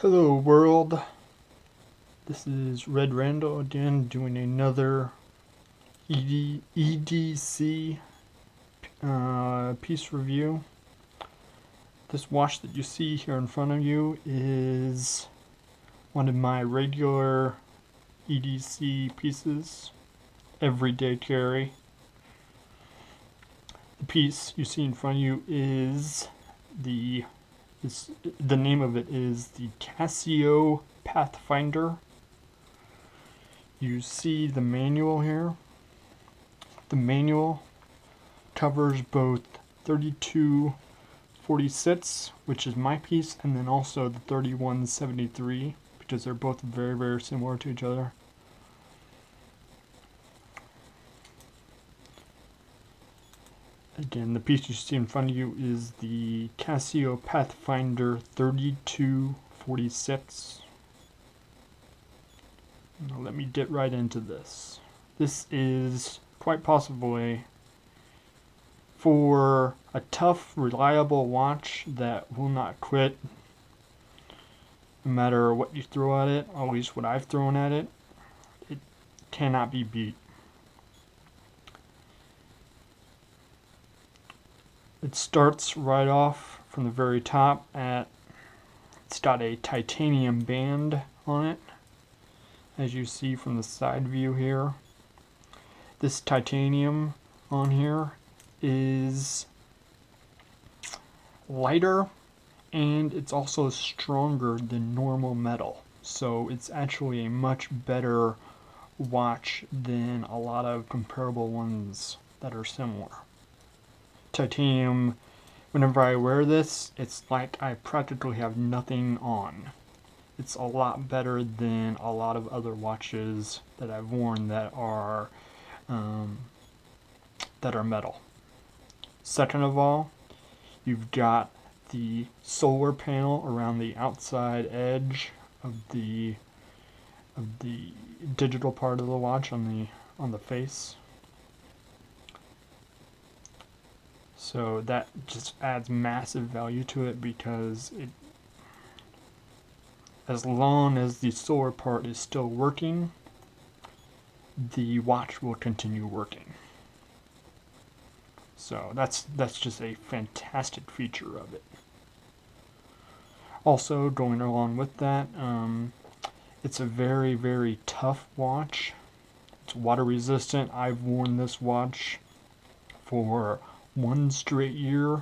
Hello world, this is Red Randall again doing another EDC piece review. This watch that you see here in front of you is one of my regular EDC pieces, everyday carry. The piece you see in front of you is the name of it is the Casio Pathfinder. You see the manual here. The manual covers both 3246, which is my piece, and then also the 3173, because they're both very, very similar to each other. Again, the piece you see in front of you is the Casio Pathfinder 3246. Now let me get right into this. This is quite possibly, for a tough, reliable watch that will not quit no matter what you throw at it, at least what I've thrown at it, it cannot be beat. It starts right off from the very top it's got a titanium band on it, as you see from the side view here. This titanium on here is lighter and it's also stronger than normal metal. So it's actually a much better watch than a lot of comparable ones that are similar. Titanium, whenever I wear this, it's like I practically have nothing on. It's a lot better than a lot of other watches that I've worn that are metal. Second of all, you've got the solar panel around the outside edge of the digital part of the watch on the face. So that just adds massive value to it, because as long as the solar part is still working, the watch will continue working. So that's just a fantastic feature of it. Also, going along with that, it's a very, very tough watch. It's water resistant. I've worn this watch for one straight year,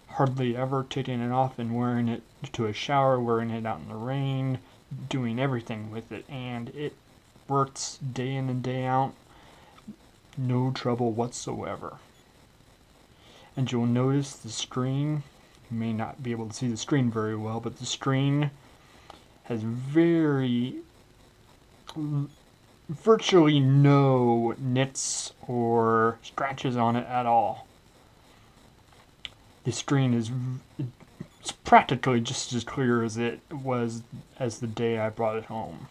hardly ever taking it off and wearing it to a shower, wearing it out in the rain, doing everything with it, and it works day in and day out, no trouble whatsoever. And you'll notice the screen, you may not be able to see the screen very well, but the screen has virtually no nits or scratches on it at all. The screen it's practically just as clear as it was as the day I brought it home.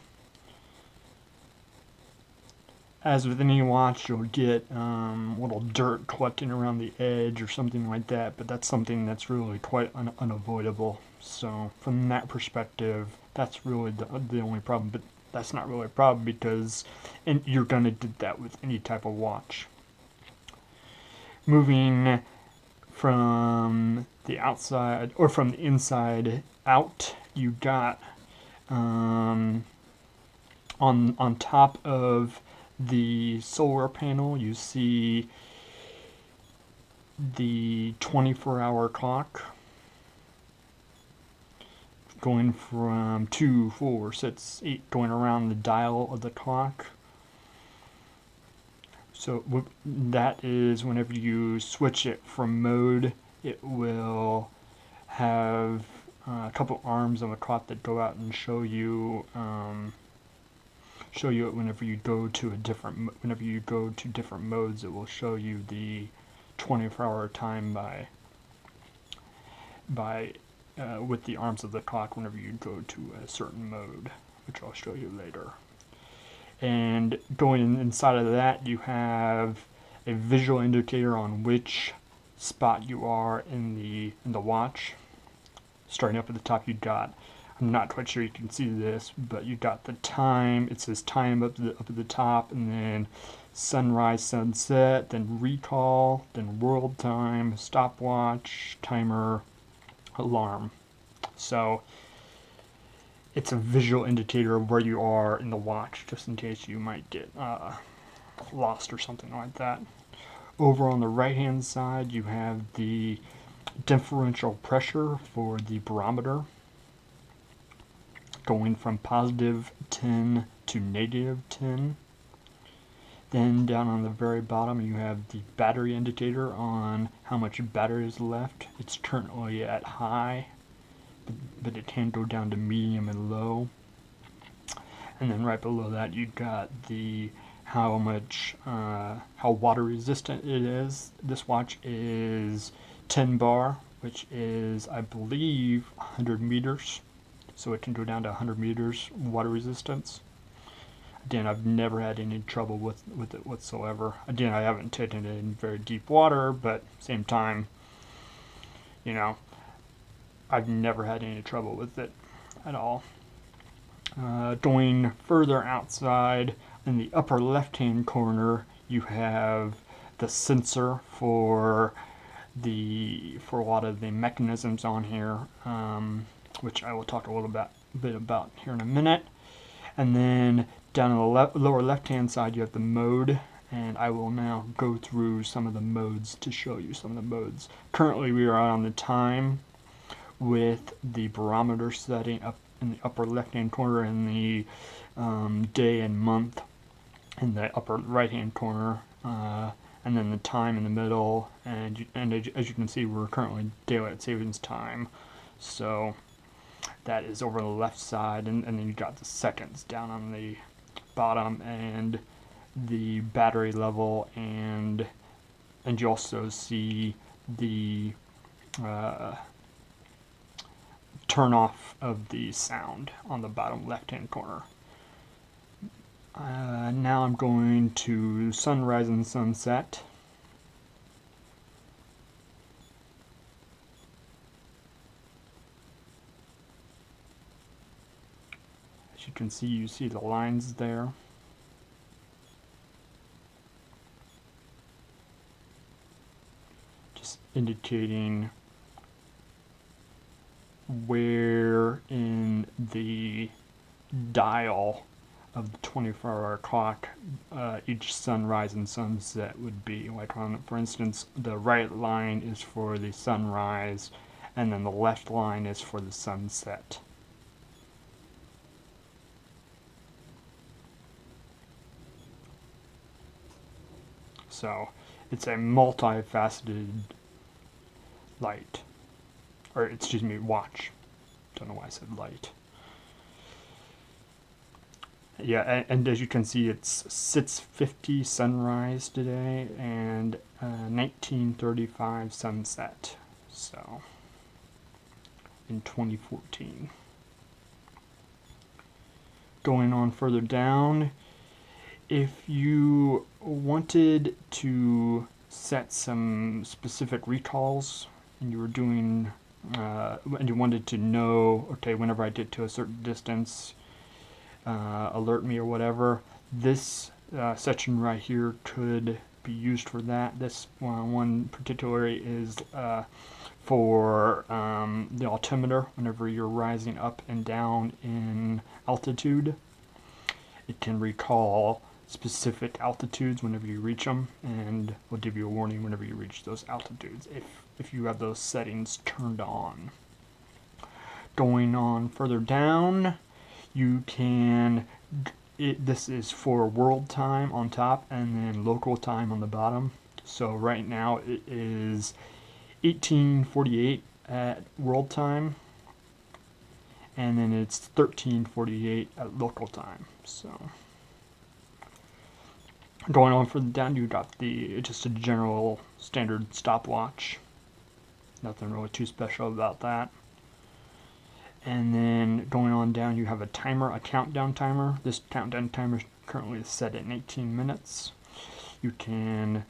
As with any watch, you'll get little dirt collecting around the edge or something like that, but that's something that's really quite unavoidable. So from that perspective, that's really the only problem. But that's not really a problem, because you're going to do that with any type of watch. Moving from the outside, or from the inside out, you got on top of the solar panel, you see the 24-hour clock, going from 2, 4, 6, 8, going around the dial of the clock. So that is whenever you switch it from mode, it will have a couple arms on the clock that go out and show you it whenever you go to different modes. It will show you the 24-hour time with the arms of the clock whenever you go to a certain mode, which I'll show you later. And going inside of that, you have a visual indicator on which spot you are in the watch. starting up at the top, you got, I'm not quite sure you can see this, but you got the time. It says time up at the top, and then sunrise, sunset, then recall, then world time, stopwatch, timer, alarm. So it's a visual indicator of where you are in the watch, just in case you might get lost or something like that. Over on the right hand side, you have the differential pressure for the barometer, going from positive 10 to negative 10. Then down on the very bottom, you have the battery indicator on how much battery is left. It's currently at high, but it can go down to medium and low. And then right below that, you got the how water resistant it is. This watch is 10 bar, which is, I believe, 100 meters. So it can go down to 100 meters water resistance. Again, I've never had any trouble with it whatsoever. Again, I haven't taken it in very deep water, but same time, you know, I've never had any trouble with it at all. Going further outside, in the upper left-hand corner, you have the sensor for a lot of the mechanisms on here, which I will talk a little bit about here in a minute. And then down on the lower left-hand side, you have the mode, and I will now go through some of the modes to show you some of the modes. Currently, we are on the time with the barometer setting up in the upper left-hand corner, and the day and month in the upper right-hand corner, and then the time in the middle. And as you can see, we're currently daylight savings time, so that is over the left side, and then you got the seconds down on the bottom, and the battery level, and you also see the turn off of the sound on the bottom left hand corner. Now I'm going to sunrise and sunset. As you can see, you see the lines there. Just indicating where in the dial of the 24-hour clock each sunrise and sunset would be. Like, for instance, the right line is for the sunrise, and then the left line is for the sunset. So it's a multifaceted light, or excuse me, watch. Don't know why I said light. Yeah, and as you can see, it's 6:50 sunrise today and 1935 sunset. So in 2014. Going on further down, if you wanted to set some specific recalls and you were doing and you wanted to know, okay, whenever I get to a certain distance, alert me or whatever, this section right here could be used for that. This one particularly is for the altimeter. Whenever you're rising up and down in altitude, it can recall specific altitudes whenever you reach them, and will give you a warning whenever you reach those altitudes if you have those settings turned on. Going on further down, you can, this is for world time on top and then local time on the bottom. So right now it is 1848 at world time, and then it's 1348 at local time. So going on further down, you got just a general standard stopwatch. Nothing really too special about that. And then going on down, you have a timer, a countdown timer. This countdown timer is currently set at 18 minutes. You can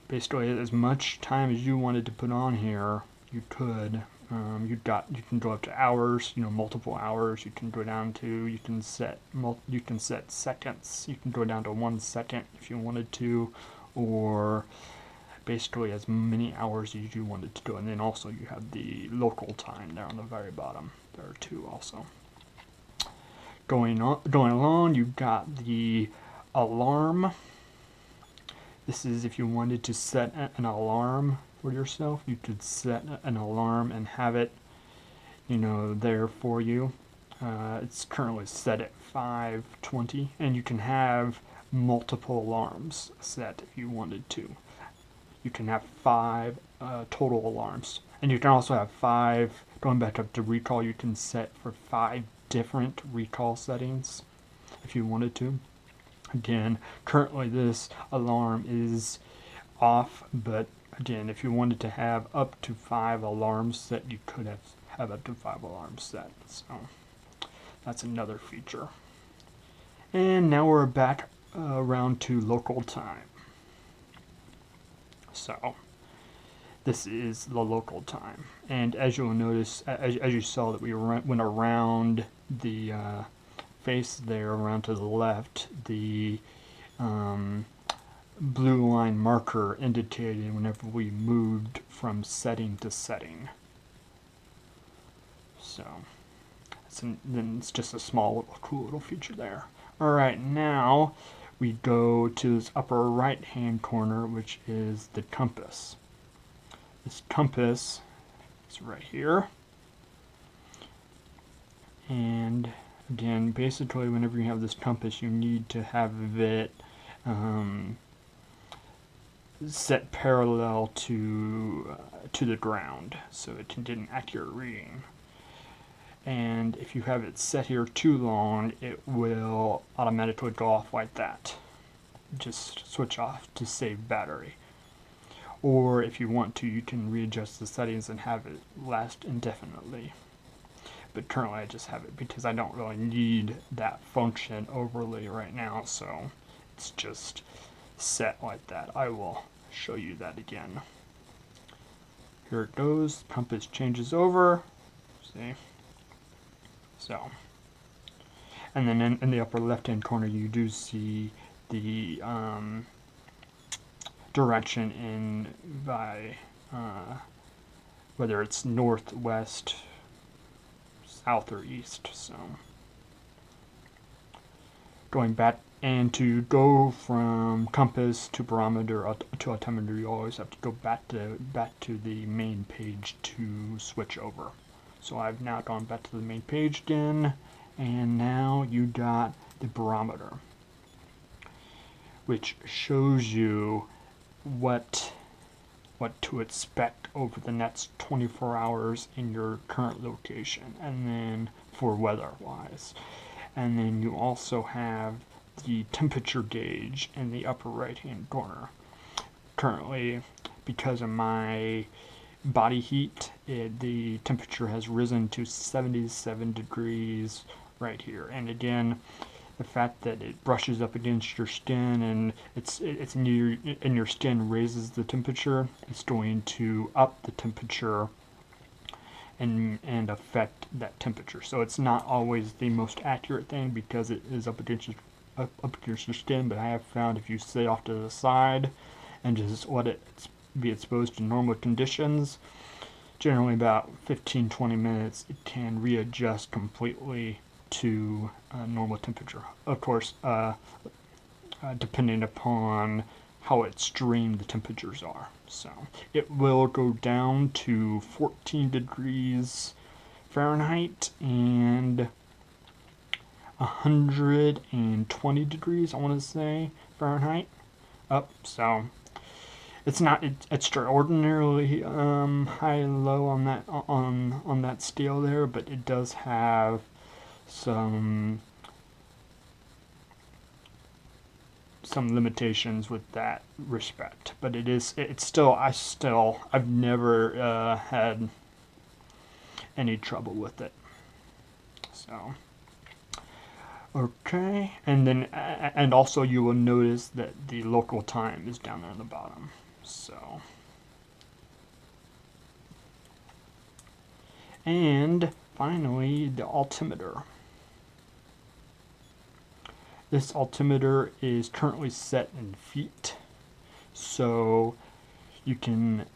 basically, as much time as you wanted to put on here, you could. You can go up to hours, multiple hours. You can go down to, you can set seconds. You can go down to 1 second if you wanted to, or basically as many hours as you wanted to do. And then also you have the local time there on the very bottom. There are 2 also. Going along, you've got the alarm. This is if you wanted to set an alarm for yourself. You could set an alarm and have it, there for you. It's currently set at 5:20, and you can have multiple alarms set if you wanted to. You can have 5 total alarms, and you can also have 5. Going back up to recall, you can set for 5 different recall settings if you wanted to. Again, currently this alarm is off, but again, if you wanted to have up to 5 alarms set, you could have up to 5 alarms set. So that's another feature. And now we're back around to local time. So this is the local time, and as you'll notice, as you saw that we went around the face there, around to the left, the blue line marker indicated whenever we moved from setting to setting. So then it's just a small, cool little feature there. All right, now we go to this upper right hand corner, which is the compass. This compass is right here, and again, basically whenever you have this compass, you need to have it set parallel to the ground so it can get an accurate reading. And if you have it set here too long, it will automatically go off like that. Just switch off to save battery. Or if you want to, you can readjust the settings and have it last indefinitely. But currently I just have it because I don't really need that function overly right now, so it's just set like that. I will show you that again. Here it goes. Compass changes over. See? So, and then in the upper left hand corner you do see the direction in by whether it's north, west, south, or east. So going back, and to go from compass to barometer to altimeter, you always have to go back to the main page to switch over. So I've now gone back to the main page again, and now you got the barometer, which shows you what to expect over the next 24 hours in your current location, and then for weather-wise. And then you also have the temperature gauge in the upper right-hand corner. Currently, because of my body heat, the temperature has risen to 77 degrees right here. And again, the fact that it brushes up against your skin and it's near in your skin raises the temperature, it's going to up the temperature and affect that temperature. So it's not always the most accurate thing because it is up against your skin, but I have found if you sit off to the side and just let it be exposed to normal conditions, generally about 15-20 minutes, it can readjust completely to normal temperature. Of course, depending upon how extreme the temperatures are. So it will go down to 14 degrees Fahrenheit and 120 degrees, I want to say, Fahrenheit up. So it's not extraordinarily high and low on that scale there, but it does have some limitations with that respect. But I've never had any trouble with it. So okay, and also you will notice that the local time is down there on the bottom. So And finally, the altimeter. This altimeter is currently set in feet, so you can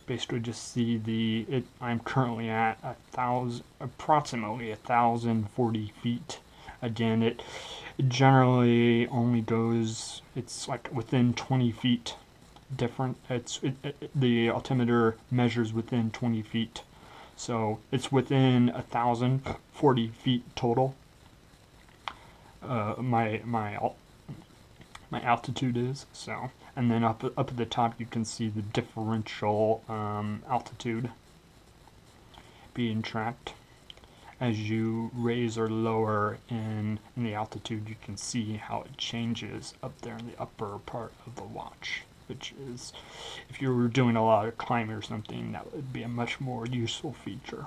basically just see I'm currently at approximately 1,040 feet. Again, it generally only goes, it's like within 20 feet different. The altimeter measures within 20 feet, so it's within 1,040 feet total. My altitude is so, and then up at the top you can see the differential altitude being tracked. As you raise or lower in the altitude, you can see how it changes up there in the upper part of the watch, which is, if you were doing a lot of climbing or something, that would be a much more useful feature.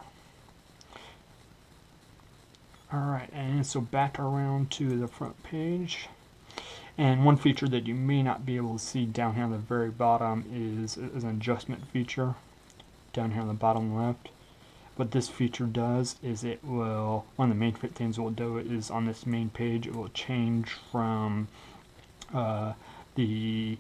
Alright, and so back around to the front page. And one feature that you may not be able to see down here on the very bottom is an adjustment feature down here on the bottom left. What this feature does is it will, one of the main things it will do is on this main page it will change from the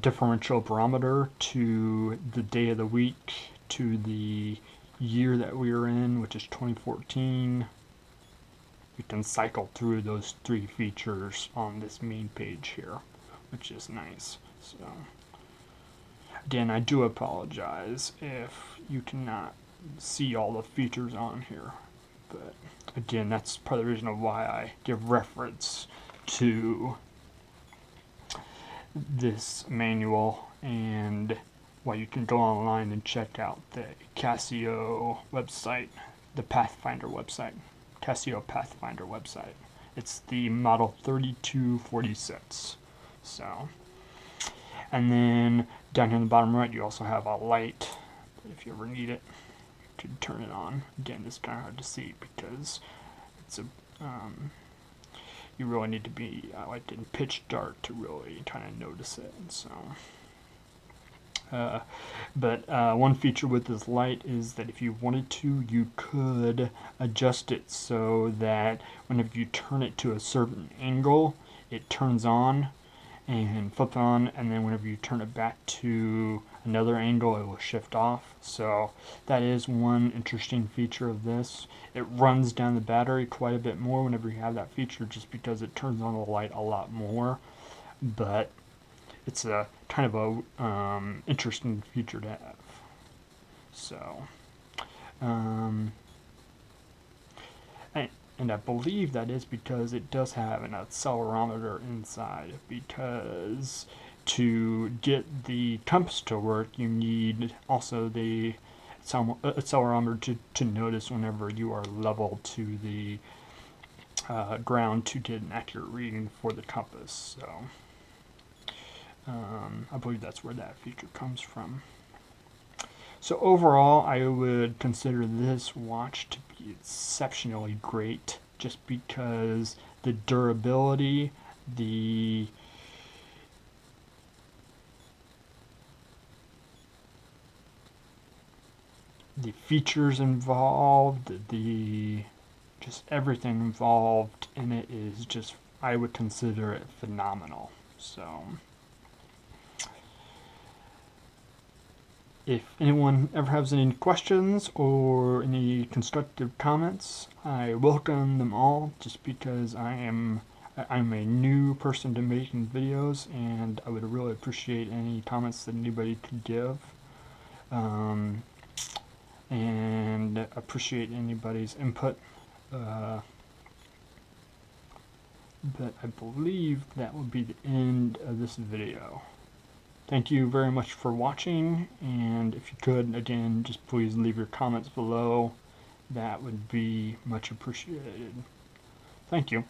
differential barometer to the day of the week to the year that we are in, which is 2014. You can cycle through those three features on this main page here, which is nice. So again, I do apologize if you cannot see all the features on here, but again, that's part of the reason of why I give reference to this manual and why you can go online and check out the Casio website, the Pathfinder website. Casio Pathfinder website. It's the model 3246. So, and then down here in the bottom right, you also have a light. If you ever need it, you can turn it on. Again, it's kind of hard to see because it's a you really need to be like in pitch dark to really kind of notice it. And so. But one feature with this light is that if you wanted to, you could adjust it so that whenever you turn it to a certain angle, it turns on and flips on, and then whenever you turn it back to another angle, it will shift off. So that is one interesting feature of this. It runs down the battery quite a bit more whenever you have that feature, just because it turns on the light a lot more. But it's a kind of a interesting feature to have. So, and I believe that is because it does have an accelerometer inside, because to get the compass to work, you need also the accelerometer to notice whenever you are level to the ground to get an accurate reading for the compass. So. I believe that's where that feature comes from. So overall, I would consider this watch to be exceptionally great, just because the durability, the features involved, just everything involved in it is just, I would consider it phenomenal. So if anyone ever has any questions or any constructive comments, I welcome them all, just because I'm a new person to making videos, and I would really appreciate any comments that anybody could give, and appreciate anybody's input. But I believe that would be the end of this video. Thank you very much for watching, and if you could, again, just please leave your comments below. That would be much appreciated. Thank you.